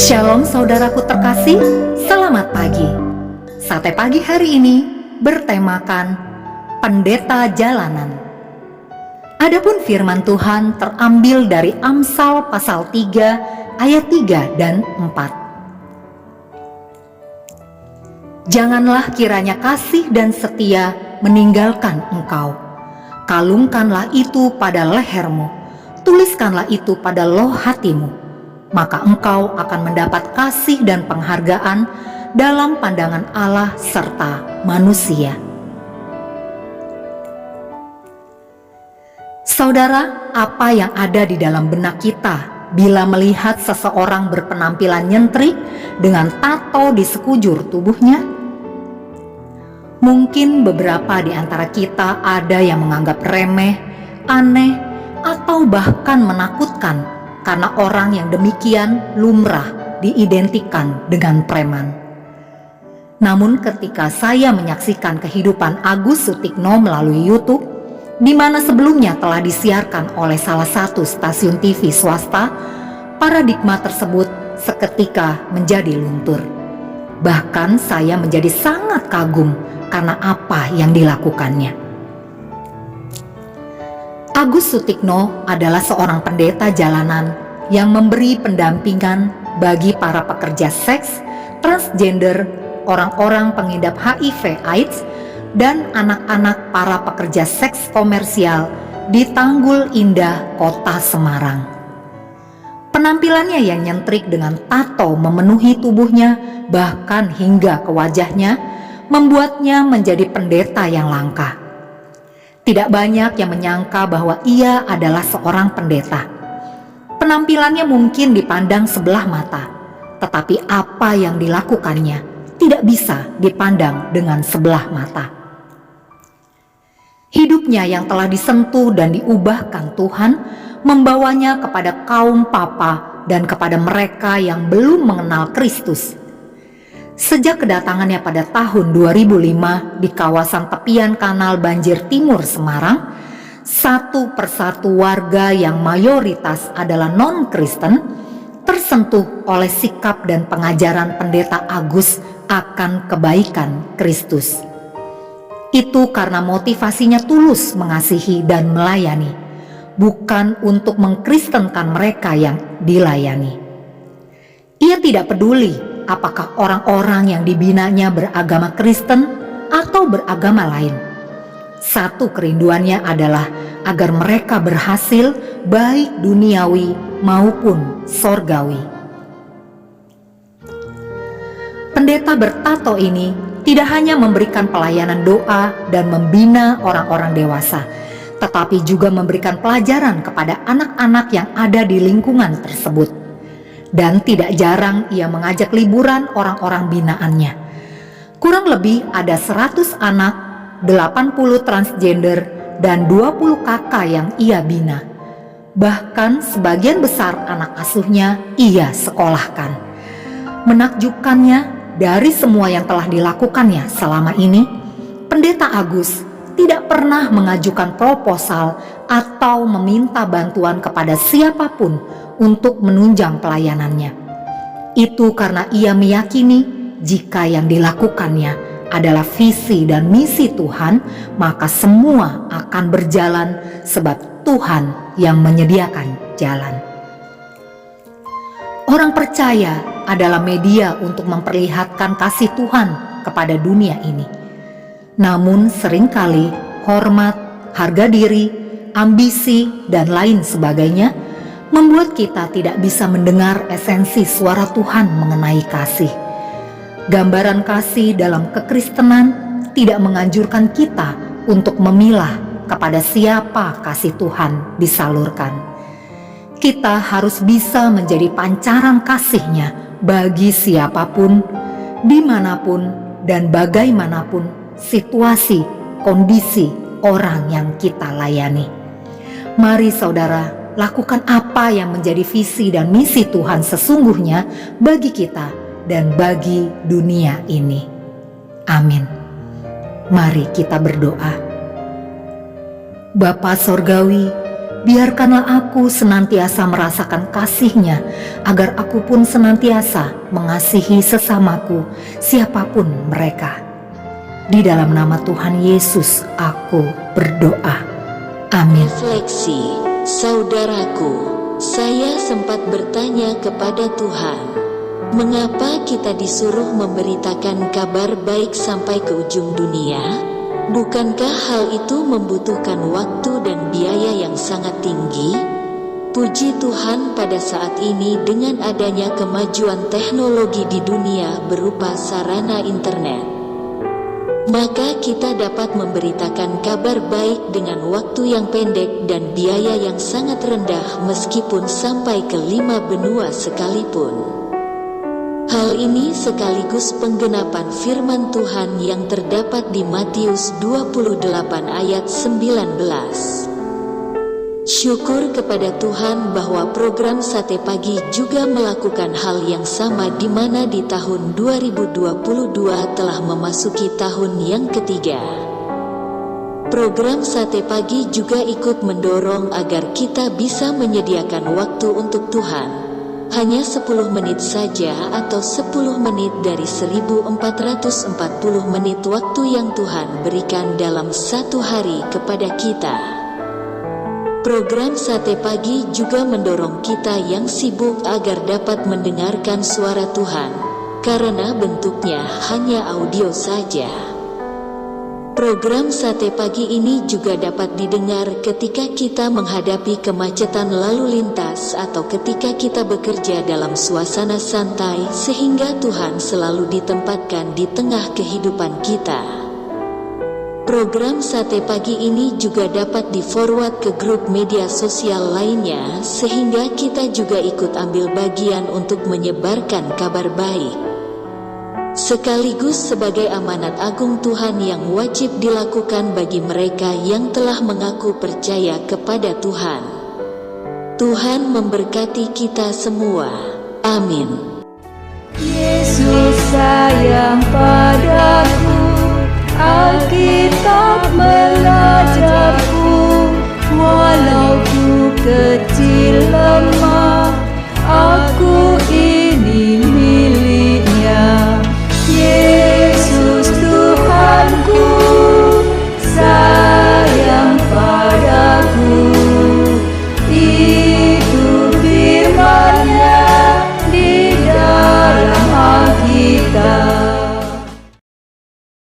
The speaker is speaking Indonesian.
Shalom saudaraku terkasih, selamat pagi. Sate pagi hari ini bertemakan pendeta jalanan. Adapun firman Tuhan terambil dari Amsal pasal 3 ayat 3 dan 4. Janganlah kiranya kasih dan setia meninggalkan engkau. Kalungkanlah itu pada lehermu, tuliskanlah itu pada loh hatimu. Maka engkau akan mendapat kasih dan penghargaan dalam pandangan Allah serta manusia. Saudara, apa yang ada di dalam benak kita bila melihat seseorang berpenampilan nyentrik dengan tato di sekujur tubuhnya? Mungkin beberapa di antara kita ada yang menganggap remeh, aneh, atau bahkan menakutkan karena orang yang demikian lumrah diidentikan dengan preman. Namun ketika saya menyaksikan kehidupan Agus Sutikno melalui YouTube, di mana sebelumnya telah disiarkan oleh salah satu stasiun TV swasta, paradigma tersebut seketika menjadi luntur. Bahkan saya menjadi sangat kagum karena apa yang dilakukannya. Agus Sutikno adalah seorang pendeta jalanan yang memberi pendampingan bagi para pekerja seks, transgender, orang-orang pengidap HIV/AIDS, dan anak-anak para pekerja seks komersial di Tanggul Indah, Kota Semarang. Penampilannya yang nyentrik dengan tato memenuhi tubuhnya bahkan hingga ke wajahnya membuatnya menjadi pendeta yang langka. Tidak banyak yang menyangka bahwa ia adalah seorang pendeta. Penampilannya mungkin dipandang sebelah mata, tetapi apa yang dilakukannya tidak bisa dipandang dengan sebelah mata. Hidupnya yang telah disentuh dan diubahkan Tuhan membawanya kepada kaum papa dan kepada mereka yang belum mengenal Kristus. Sejak kedatangannya pada tahun 2005 di kawasan tepian kanal banjir timur Semarang, satu persatu warga yang mayoritas adalah non-Kristen tersentuh oleh sikap dan pengajaran pendeta Agus akan kebaikan Kristus. Itu karena motivasinya tulus mengasihi dan melayani, bukan untuk mengkristenkan mereka yang dilayani. Ia tidak peduli apakah orang-orang yang dibinanya beragama Kristen atau beragama lain. Satu kerinduannya adalah agar mereka berhasil baik duniawi maupun sorgawi. Pendeta bertato ini tidak hanya memberikan pelayanan doa dan membina orang-orang dewasa, tetapi juga memberikan pelajaran kepada anak-anak yang ada di lingkungan tersebut. Dan tidak jarang ia mengajak liburan orang-orang binaannya. Kurang lebih ada 100 anak, 80 transgender, dan 20 kakak yang ia bina. Bahkan sebagian besar anak asuhnya ia sekolahkan. Menakjubkannya, dari semua yang telah dilakukannya selama ini, Pendeta Agus tidak pernah mengajukan proposal atau meminta bantuan kepada siapapun untuk menunjang pelayanannya. Itu karena ia meyakini jika yang dilakukannya adalah visi dan misi Tuhan, maka semua akan berjalan sebab Tuhan yang menyediakan jalan. Orang percaya adalah media untuk memperlihatkan kasih Tuhan kepada dunia ini. Namun seringkali hormat, harga diri, ambisi, dan lain sebagainya membuat kita tidak bisa mendengar esensi suara Tuhan mengenai kasih. Gambaran kasih dalam kekristenan tidak menganjurkan kita untuk memilah kepada siapa kasih Tuhan disalurkan. Kita harus bisa menjadi pancaran kasih-Nya bagi siapapun, dimanapun, dan bagaimanapun situasi, kondisi orang yang kita layani. Mari saudara, lakukan apa yang menjadi visi dan misi Tuhan sesungguhnya bagi kita dan bagi dunia ini. Amin. Mari kita berdoa. Bapa Sorgawi, Biarkanlah aku senantiasa merasakan kasih-Nya, agar aku pun senantiasa mengasihi sesamaku, siapapun mereka. Di dalam nama Tuhan Yesus aku berdoa. Amin. Refleksi, saudaraku, saya sempat bertanya kepada Tuhan, mengapa kita disuruh memberitakan kabar baik sampai ke ujung dunia? Bukankah hal itu membutuhkan waktu dan biaya yang sangat tinggi? Puji Tuhan, pada saat ini dengan adanya kemajuan teknologi di dunia berupa sarana internet, maka kita dapat memberitakan kabar baik dengan waktu yang pendek dan biaya yang sangat rendah meskipun sampai ke 5 benua sekalipun. Hal ini sekaligus penggenapan firman Tuhan yang terdapat di Matius 28 ayat 19. Syukur kepada Tuhan bahwa program Sate Pagi juga melakukan hal yang sama, di mana di tahun 2022 telah memasuki tahun yang ketiga. Program Sate Pagi juga ikut mendorong agar kita bisa menyediakan waktu untuk Tuhan. Hanya 10 menit saja atau 10 menit dari 1440 menit waktu yang Tuhan berikan dalam satu hari kepada kita. Program Sate Pagi juga mendorong kita yang sibuk agar dapat mendengarkan suara Tuhan, karena bentuknya hanya audio saja. Program Sate Pagi ini juga dapat didengar ketika kita menghadapi kemacetan lalu lintas atau ketika kita bekerja dalam suasana santai, sehingga Tuhan selalu ditempatkan di tengah kehidupan kita. Program Sate Pagi ini juga dapat di-forward ke grup media sosial lainnya, sehingga kita juga ikut ambil bagian untuk menyebarkan kabar baik. Sekaligus sebagai amanat agung Tuhan yang wajib dilakukan bagi mereka yang telah mengaku percaya kepada Tuhan. Tuhan memberkati kita semua. Amin. Yesus sayang padaku, Alkitab mengajarku, walau ku kecil lemah,